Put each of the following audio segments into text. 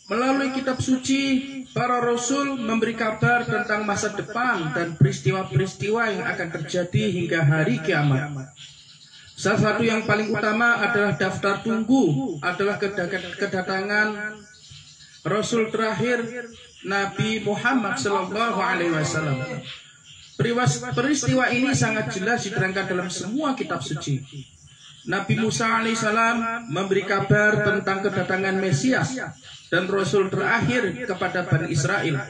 Melalui kitab suci, para rasul memberi kabar tentang masa depan dan peristiwa-peristiwa yang akan terjadi hingga hari kiamat. Salah satu yang paling utama adalah daftar tunggu, adalah kedatangan Rasul terakhir Nabi Muhammad SAW. Peristiwa ini sangat jelas diterangkan dalam semua kitab suci. Nabi Musa alaihissalam memberi kabar tentang kedatangan Mesias dan Rasul terakhir kepada Bani Israel.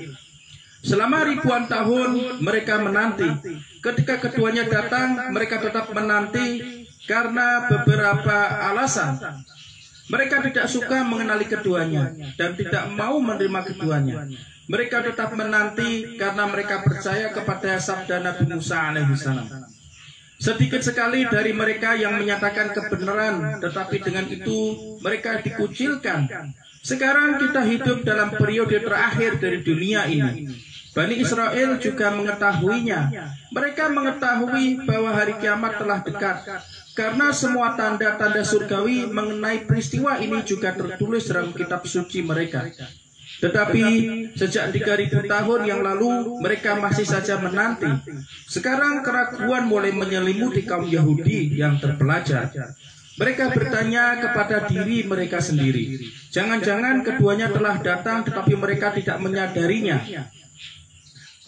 Selama ribuan tahun mereka menanti. Ketika keduanya datang, mereka tetap menanti karena beberapa alasan. Mereka tidak suka mengenali keduanya dan tidak mau menerima keduanya. Mereka tetap menanti karena mereka percaya kepada sabda Nabi Musa alaihissalam. Sedikit sekali dari mereka yang menyatakan kebenaran, tetapi dengan itu mereka dikucilkan. Sekarang kita hidup dalam periode terakhir dari dunia ini. Bani Israel juga mengetahuinya. Mereka mengetahui bahwa hari kiamat telah dekat. Karena semua tanda-tanda surgawi mengenai peristiwa ini juga tertulis dalam kitab suci mereka. Tetapi sejak 3000 tahun yang lalu mereka masih saja menanti. Sekarang keraguan mulai menyelimuti kaum Yahudi yang terpelajar. Mereka bertanya kepada diri mereka sendiri, jangan-jangan keduanya telah datang tetapi mereka tidak menyadarinya.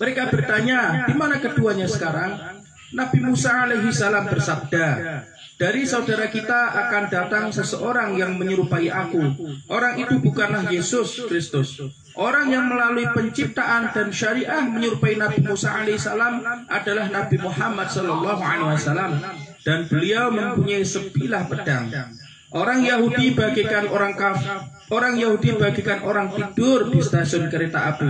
Mereka bertanya, di mana keduanya sekarang? Nabi Musa alaihissalam bersabda, dari saudara kita akan datang seseorang yang menyerupai aku. Orang itu bukanlah Yesus Kristus. Orang yang melalui penciptaan dan syariah menyerupai Nabi Musa alaihissalam adalah Nabi Muhammad SAW. Dan beliau mempunyai sebilah pedang. Orang Yahudi bagikan orang tidur di stasiun kereta api.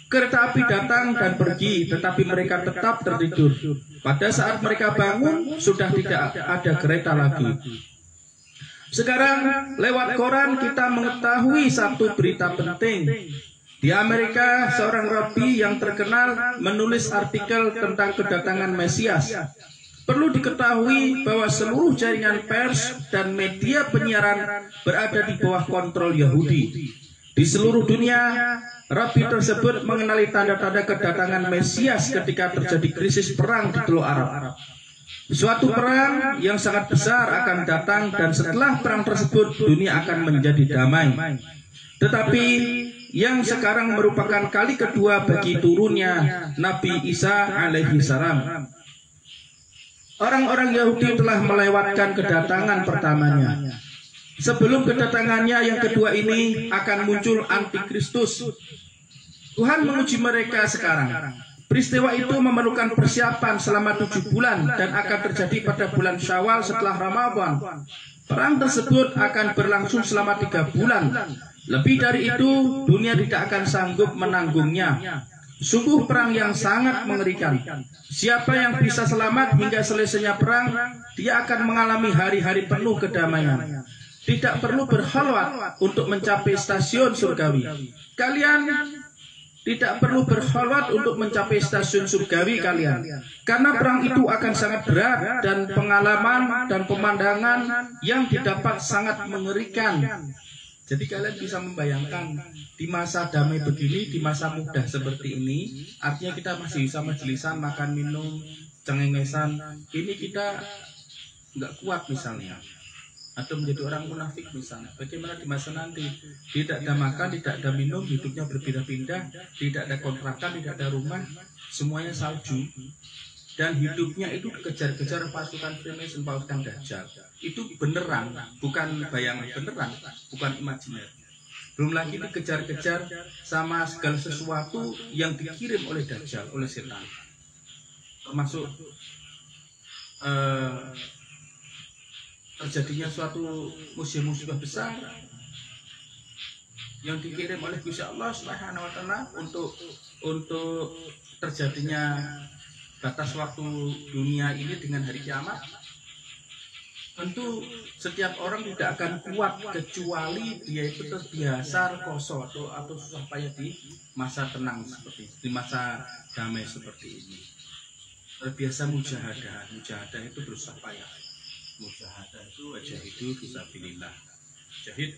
Kereta api datang dan pergi, tetapi mereka tetap tertidur. Pada saat mereka bangun, sudah tidak ada kereta lagi. Sekarang, lewat koran kita mengetahui satu berita penting. Di Amerika, seorang rabi yang terkenal menulis artikel tentang kedatangan Mesias. Perlu diketahui bahwa seluruh jaringan pers dan media penyiaran berada di bawah kontrol Yahudi. Di seluruh dunia, rabi tersebut mengenali tanda-tanda kedatangan Mesias ketika terjadi krisis perang di Teluk Arab. Suatu perang yang sangat besar akan datang dan setelah perang tersebut dunia akan menjadi damai. Tetapi yang sekarang merupakan kali kedua bagi turunnya Nabi Isa alaihissalam. Orang-orang Yahudi telah melewatkan kedatangan pertamanya. Sebelum kedatangannya yang kedua ini akan muncul antikristus. Tuhan menguji mereka sekarang. Peristiwa itu memerlukan persiapan selama 7 bulan dan akan terjadi pada bulan Syawal setelah Ramadan. Perang tersebut akan berlangsung selama 3 bulan. Lebih dari itu, dunia tidak akan sanggup menanggungnya. Sungguh perang yang sangat mengerikan. Siapa yang bisa selamat hingga selesainya perang, dia akan mengalami hari-hari penuh kedamaian. Tidak perlu berkhalwat untuk mencapai stasiun surgawi. Kalian tidak perlu berkhalwat untuk mencapai stasiun surgawi kalian. Karena perang itu akan sangat berat dan pengalaman dan pemandangan yang didapat sangat mengerikan. Jadi kalian bisa membayangkan di masa damai begini, di masa mudah seperti ini, artinya kita masih bisa majelisan, makan, minum, cengengesan. Ini kita nggak kuat misalnya. Atau menjadi orang munafik misalnya. Bagaimana di masa nanti? Tidak ada makan, tidak ada minum, hidupnya berpindah-pindah, tidak ada kontrakan, tidak ada rumah, semuanya salju. Dan hidupnya itu dikejar-kejar pasukan Freemason, pasukan Dajjal. Itu beneran, bukan bayangan, beneran, bukan imajiner. Belum lagi dikejar-kejar sama segala sesuatu yang dikirim oleh Dajjal, oleh setan. Termasuk terjadinya suatu musibah besar yang dikirim oleh Gusti Allah Subhanahu wa taala untuk terjadinya batas waktu dunia ini dengan hari kiamat. Tentu setiap orang tidak akan kuat kecuali dia itu terbiasa rekoso atau susah payah di masa tenang seperti ini, di masa damai seperti ini. Terbiasa mujahadah itu berusaha payah. Mujahadah itu wajahidu fisabilillah. Jahid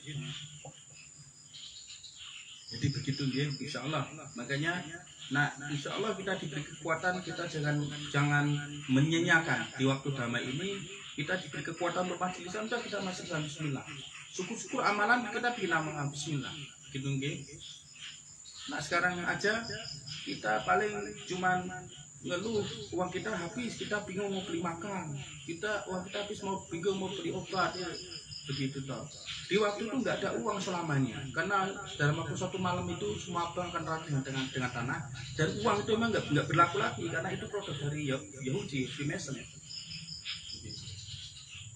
Jadi begitu ya, insya Allah. Makanya, nah insya Allah kita diberi kekuatan, kita jangan menyenyakan di waktu damai ini. Kita diberi kekuatan untuk majlisan, kita masih Bismillah. Syukur-syukur amalan kita bikin amalan Bismillah. Gitu ya. Nah sekarang aja kita paling cuman ngeluh, uang kita habis, kita bingung mau beli makan, uang kita habis, bingung mau beli obat, ya. Begitu toh. Di waktu itu nggak ada uang selamanya, karena dalam waktu satu malam itu semua bank akan rata dengan tanah, dan uang itu memang nggak berlaku lagi, karena itu produk dari Yahudi, Freemason.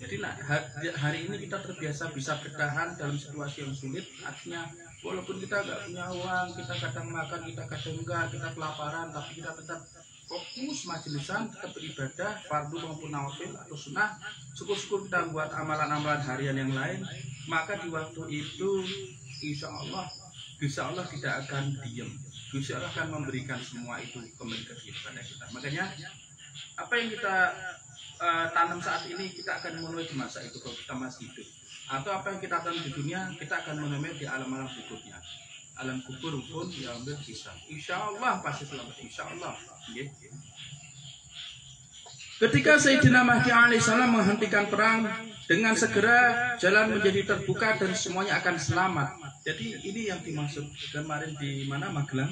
Jadi nah, hari ini kita terbiasa bisa bertahan dalam situasi yang sulit, artinya walaupun kita nggak punya uang, kita kadang makan, kita kadang enggak, kita kelaparan, tapi kita tetap fokus majelisan, tetap beribadah, fardu maupun nawafil atau sunnah. Syukur-syukur kita buat amalan-amalan harian yang lain, maka di waktu itu insya Allah tidak akan diam, insya Allah akan memberikan semua itu kembali kepada kita. Makanya apa yang kita tanam saat ini kita akan menuai di masa itu kalau kita masih hidup, atau apa yang kita tanam di dunia kita akan menuai di alam-alam berikutnya. Alam kubur pun diambil kisah, insya Allah pasti selamat, insya Allah. Ketika Sayyidina Mahdi alaihissalam menghentikan perang, dengan segera jalan menjadi terbuka dan semuanya akan selamat. Jadi ini yang dimaksud kemarin di mana Magelang,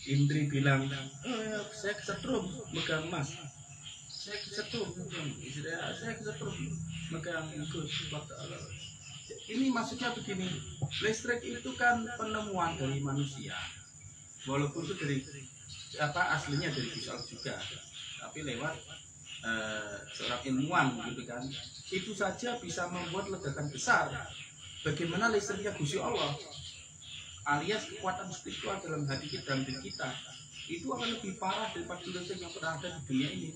Indri bilang, oh ya, saya kesetrum megang emas, saya kesetrum megang Gus. Ini maksudnya begini, listrik itu kan penemuan dari manusia, walaupun itu dari aslinya dari Gus juga, tapi lewat seorang ilmuwan gitu kan. Itu saja bisa membuat ledakan besar. Bagaimana listriknya Gusti Allah, alias kekuatan spiritual dalam hati kita, dalam diri kita, itu akan lebih parah daripada listrik yang pernah ada di dunia ini.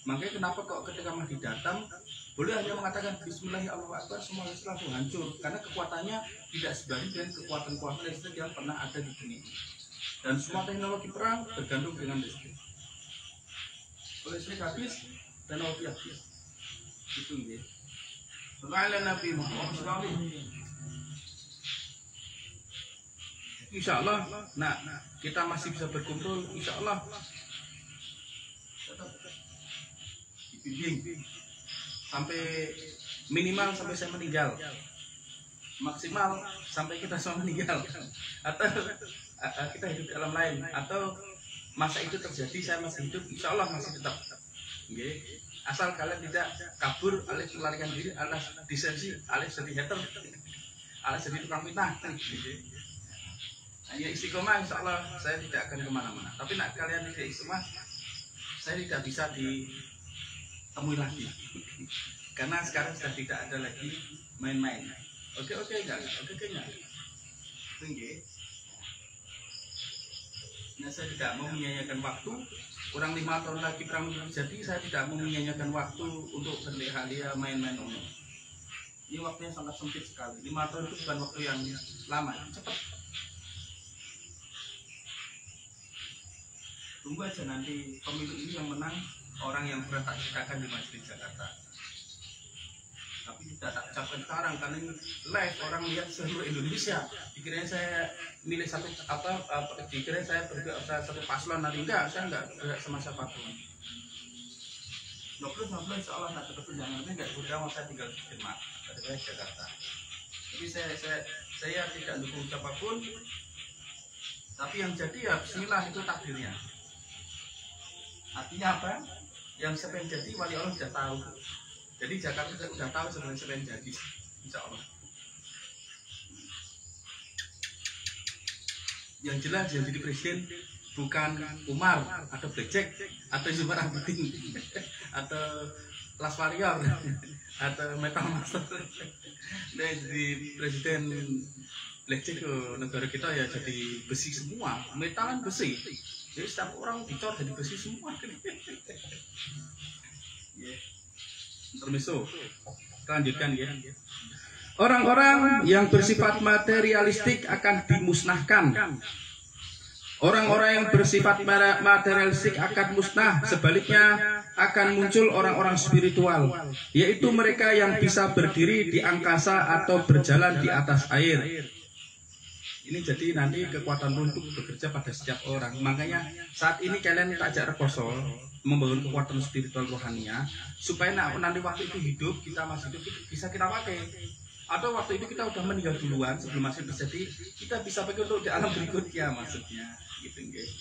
Makanya kenapa kok ketika Mahdi datang boleh hanya mengatakan Bismillahirrahmanirrahim, semua listrik langsung hancur, karena kekuatannya tidak sebanding dengan kekuatan listrik yang pernah ada di dunia ini. Dan semua teknologi perang bergantung dengan listrik. Kalau listrik habis, teknologi habis. Itu ya. Sallallahu Nabi Muhammad SAW. Insya Allah, nah kita masih bisa berkumpul, insya Allah. Dibimbing sampai minimal sampai saya meninggal, maksimal sampai kita semua meninggal, atau kita hidup di alam lain, atau masa itu terjadi saya masih hidup, insya Allah masih tetap. Okay. Asal kalian tidak kabur alias melarikan diri, alias disensi, alias jadi hater, alias jadi tukang fitnah. Hanya istiqomah, insya Allah saya tidak akan kemana-mana. Tapi nak kalian tidak istiqomah, saya tidak bisa ditemui lagi. Karena sekarang sudah tidak ada lagi main-main. Oke enggak. Tinggi. Nah, saya tidak mau menyia-nyiakan waktu. Kurang 5 tahun lagi perang terjadi, saya tidak mau menyia-nyiakan waktu untuk berleha-leha main-main umum. Ini waktunya sangat sempit sekali. 5 tahun itu bukan waktu yang lama, cepat. Tunggu aja nanti pemilu ini yang menang orang yang pernah tak ceritakan di Majelis Jakarta. Tapi tidak tak ucapkan sekarang, karena ini live orang lihat seluruh Indonesia. Dikirain saya milih dikirain saya bergerak satu paslon, nanti enggak, saya enggak bergerak sama siapapun. 20 insya Allah nak terus jangan, nanti enggak udah mau saya tinggal di Denmark, dari Jakarta. Jadi saya tidak dukung siapapun, tapi yang jadi ya bismillah, itu takdirnya. Artinya apa? Yang siapa yang jadi wali Allah sudah tahu. Jadi Jakarta sudah tahu sebenarnya siapa yang jadi, insya Allah. Yang jelas yang jadi presiden bukan Umar atau Blackjack atau Zumar Abidin atau Las Warrior atau Metal Master. Nah, jadi presiden Blackjack ke negara kita ya jadi besi semua, metalan besi. Jadi setiap orang dicor jadi besi semua. Intermezzo. Lanjutkan ya. Orang-orang yang bersifat materialistik akan dimusnahkan. Orang-orang yang bersifat materialistik akan musnah. Sebaliknya akan muncul orang-orang spiritual, yaitu mereka yang bisa berdiri di angkasa atau berjalan di atas air. Ini jadi nanti kekuatan roh untuk bekerja pada setiap orang. Makanya saat ini kalian tak ajak rekoso membangun kekuatan spiritual rohania supaya nanti waktu itu hidup, kita masih hidup bisa kita pakai. Atau waktu itu kita udah meninggal duluan sebelum masih terjadi, kita bisa pakai untuk di alam berikutnya maksudnya. Gitu guys.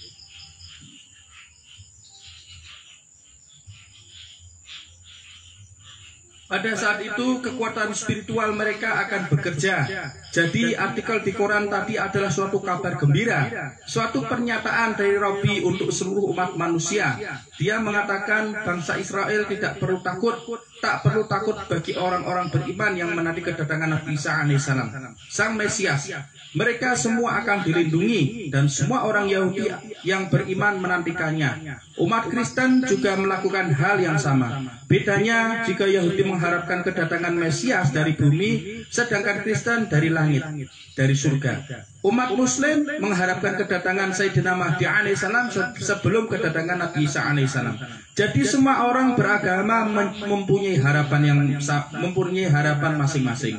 Pada saat itu kekuatan spiritual mereka akan bekerja. Jadi artikel di koran tadi adalah suatu kabar gembira, suatu pernyataan dari Robi untuk seluruh umat manusia. Dia mengatakan bangsa Israel tidak perlu takut, tak perlu takut bagi orang-orang beriman yang menanti kedatangan Nabi Isa alaihissalam, Sang Mesias. Mereka semua akan dilindungi dan semua orang Yahudi yang beriman menantikannya. Umat Kristen juga melakukan hal yang sama. Bedanya jika Yahudi mengharapkan kedatangan Mesias dari bumi, sedangkan Kristen dari langit, dari surga. Umat Muslim mengharapkan kedatangan Sayyidina Mahdi alaihissalam sebelum kedatangan Nabi Isa alaihissalam. Jadi semua orang beragama mempunyai harapan masing-masing.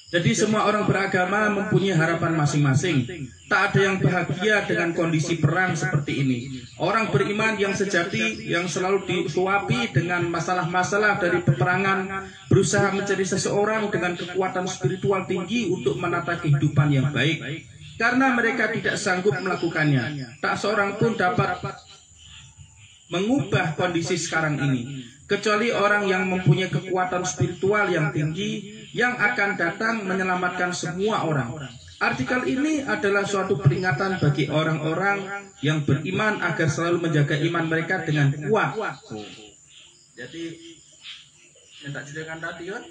Jadi semua orang beragama mempunyai harapan masing-masing. Tak ada yang bahagia dengan kondisi perang seperti ini. Orang beriman yang sejati, yang selalu disuapi dengan masalah-masalah dari peperangan, berusaha mencari seseorang dengan kekuatan spiritual tinggi untuk menata kehidupan yang baik. Karena mereka tidak sanggup melakukannya, tak seorang pun dapat mengubah kondisi sekarang ini, kecuali orang yang mempunyai kekuatan spiritual yang tinggi yang akan datang menyelamatkan semua orang. Artikel ini adalah suatu peringatan bagi orang-orang yang beriman agar selalu menjaga iman mereka dengan kuat. Jadi yang tak ceritakan tadi kan,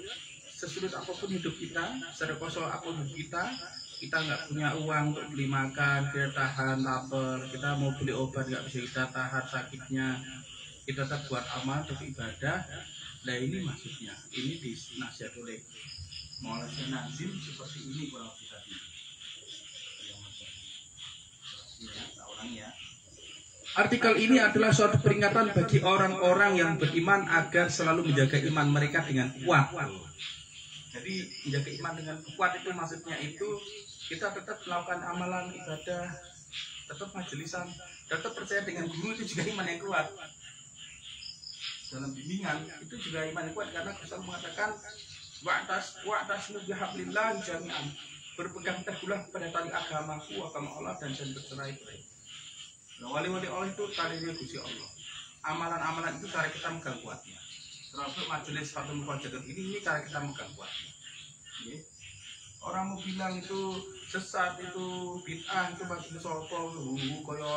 sesulit apapun hidup kita, serekoso apapun hidup kita nggak punya uang untuk beli makan, kita tahan lapar, kita mau beli obat nggak bisa kita tahan sakitnya, kita tetap buat amal untuk ibadah. Nah ini maksudnya, ini dinasihat oleh Maulana Nazim seperti ini kalau kita Artikel ini adalah suatu peringatan bagi orang-orang yang beriman agar selalu menjaga iman mereka dengan kuat. Jadi menjaga iman dengan kuat itu maksudnya itu kita tetap melakukan amalan ibadah, tetap majelisan, tetap percaya dengan guru, itu juga iman yang kuat. Dalam bimbingan itu juga iman yang kuat, karena Rasul mengatakan wa'tas bihablillah jami'an, berpegang teguhlah pada tali agama Allah dan jangan bercerai-berai. Nah, wali-wali Allah itu talinya Gusti Allah. Amalan-amalan itu cara kita megang kuatnya. Termasuk majelis Fathul Mufajadat ini cara kita megang kuatnya. Okay. Orang mau bilang itu sesat, itu bid'ah, itu majelis sopo, koyo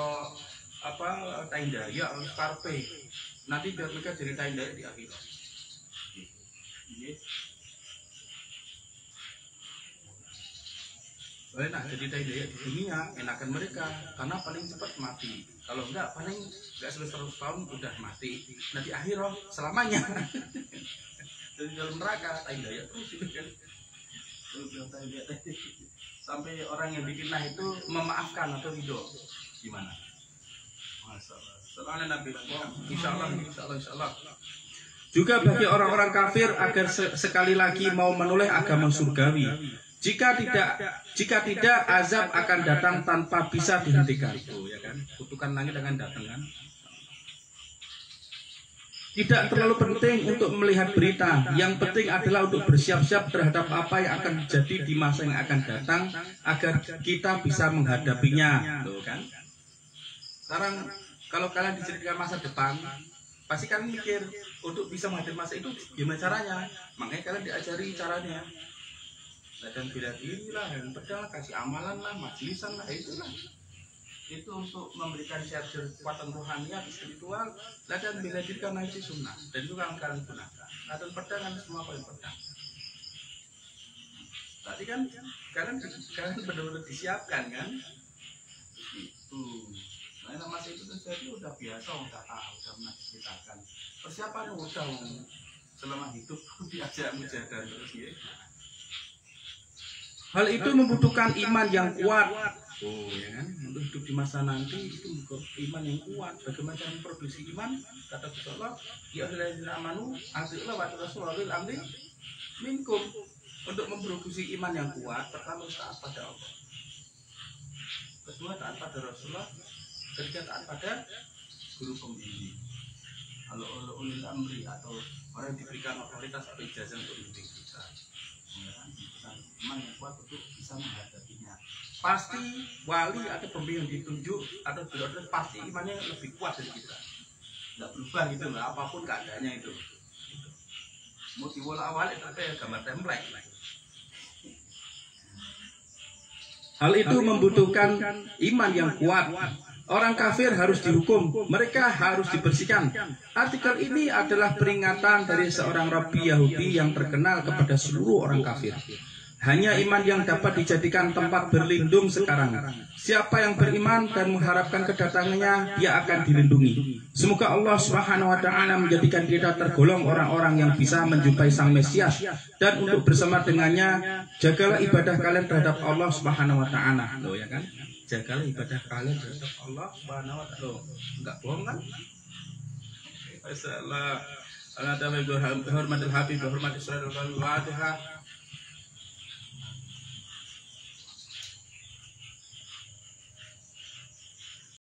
apa tenda ya karpe. Nanti biar mereka jadi tenda di akhirat. Okay. Boleh nak jadi tenda di dunia, enakan mereka karena paling cepat mati. Kalau enggak paling enggak selesai 100 tahun udah mati. Nanti akhirat selamanya. Dari dalam neraka tenda ya terus itu kan. Sampai orang yang bikin itu memaafkan atau ridho. Gimana? Masalah. Selalu Nabi. Insyaallah. Juga bagi orang-orang kafir agar sekali lagi mau menoleh agama surgawi. Jika tidak azab akan datang tanpa bisa dihentikan. Ya kan? Kutukan langit akan datang kan? Tidak terlalu penting untuk melihat berita. Yang penting adalah untuk bersiap-siap terhadap apa yang akan terjadi di masa yang akan datang agar kita bisa menghadapinya. Loh kan? Sekarang kalau kalian diceritakan masa depan, pasti kalian mikir untuk bisa menghadapi masa itu gimana caranya? Makanya kalian diajari caranya. Dan bila diri lah, yang pedang, kasih amalan lah, majlisan lah, itulah. Itu untuk memberikan syair kekuatan rohani atau spiritual. Dan bila diri karena itu sunnah, dan itu kan kalian gunakan. Dan pedang kan semua paling pedang. Tadi kan kalian benar-benar disiapkan kan? Itu. Nah masa itu terjadi udah biasa, udah tahu, udah pernah diceritakan. Persiapan udah selama hidup diajak mujahadah terus ya. Hal itu membutuhkan iman yang kuat. Ya kan? Untuk hidup di masa nanti itu butuh iman yang kuat. Bagaimana cara memproduksi iman? Kata Allah, ya alladzina amanu atii'u wa atii'ur rasul wa ulil amri minkum. Untuk memproduksi iman yang kuat, pertama harus taat pada Allah. Kedua, taat pada Rasulullah. Ketiga, taat pada guru pembimbing. Kalau ulil amri atau orang yang diberikan otoritas atau ijazah untuk membimbing kita, iman yang kuat untuk bisa menghadapinya. Pasti wali atau pembimbing yang ditunjuk atau dilakukan pasti imannya lebih kuat dari kita. Tidak berubah gitu lah, apapun keadaannya itu. Mau diwola awal itu kayak gambar template. Hal itu membutuhkan iman yang kuat. Orang kafir harus dihukum, mereka harus dibersihkan. Artikel ini adalah peringatan dari seorang rabi Yahudi yang terkenal kepada seluruh orang kafir. Hanya iman yang dapat dijadikan tempat berlindung sekarang. Siapa yang beriman dan mengharapkan kedatangannya, dia akan dilindungi. Semoga Allah Subhanahu wa Ta'ala menjadikan kita tergolong orang-orang yang bisa menjumpai Sang Mesias, dan untuk bersama dengannya, jagalah ibadah kalian terhadap Allah Subhanahu wa Ta'ala. Loh ya kan? Jagalah ibadah kalian terhadap Allah Subhanahu wa Ta'ala. Enggak bohong kan? Masyaallah. Allah Ta'ala berhormat Habib, berhormat Israel, Al-Fatihah.